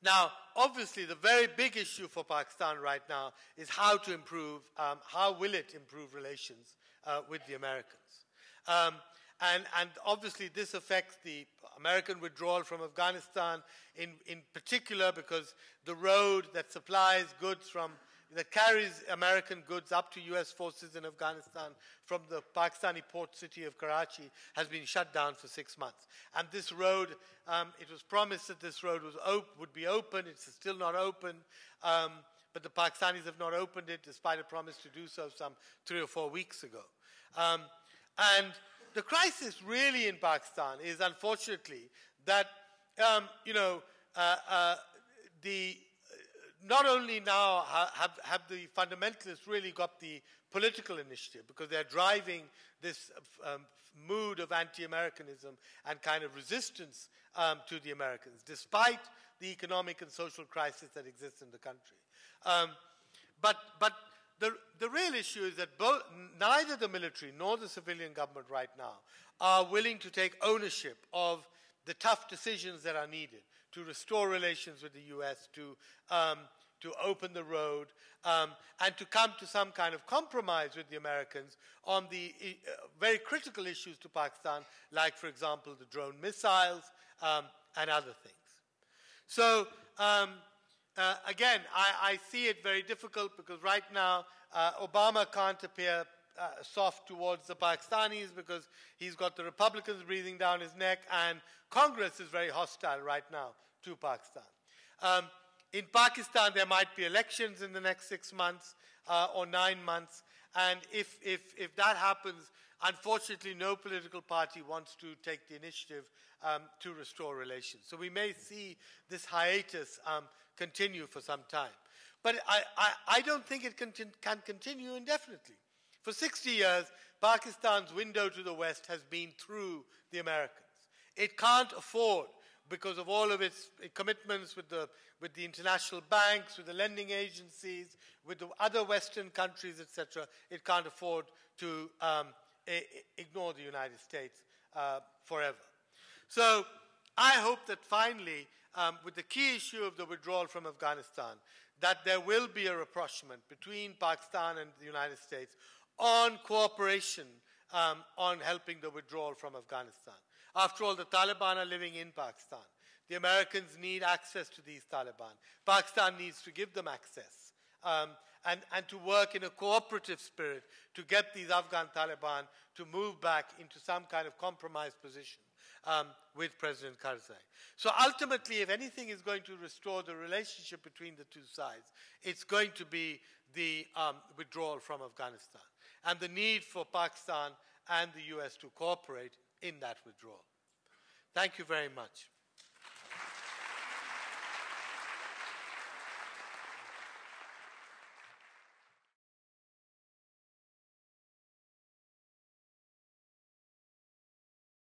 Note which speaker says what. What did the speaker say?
Speaker 1: Now, obviously, the very big issue for Pakistan right now is how to improve, how will it improve relations with the Americans. And obviously, this affects the American withdrawal from Afghanistan in particular, because the road that supplies goods that carries American goods up to U.S. forces in Afghanistan from the Pakistani port city of Karachi has been shut down for 6 months. And this road, it was promised that this road would be open. It's still not open. But the Pakistanis have not opened it, despite a promise to do so some 3 or 4 weeks ago. And the crisis really in Pakistan is, unfortunately, that, not only now have the fundamentalists really got the political initiative, because they're driving this mood of anti-Americanism and kind of resistance to the Americans, despite the economic and social crisis that exists in the country. But the real issue is that neither the military nor the civilian government right now are willing to take ownership of the tough decisions that are needed to restore relations with the U.S., to open the road, and to come to some kind of compromise with the Americans on the very critical issues to Pakistan, like, for example, the drone missiles and other things. So, again, I see it very difficult, because right now Obama can't appear soft towards the Pakistanis, because he's got the Republicans breathing down his neck, and Congress is very hostile right now to Pakistan. In Pakistan, there might be elections in the next 6 months or 9 months, and if that happens, unfortunately, no political party wants to take the initiative to restore relations. So we may see this hiatus continue for some time. But I don't think it can continue indefinitely. For 60 years, Pakistan's window to the West has been through the Americans. It can't afford, because of all of its commitments with the international banks, with the lending agencies, with the other Western countries, etc., it can't afford to ignore the United States forever. So I hope that finally, with the key issue of the withdrawal from Afghanistan, that there will be a rapprochement between Pakistan and the United States on cooperation on helping the withdrawal from Afghanistan. After all, the Taliban are living in Pakistan. The Americans need access to these Taliban. Pakistan needs to give them access and to work in a cooperative spirit to get these Afghan Taliban to move back into some kind of compromised position with President Karzai. So ultimately, if anything is going to restore the relationship between the two sides, it's going to be the withdrawal from Afghanistan and the need for Pakistan and the US to cooperate in that withdrawal. Thank you very much.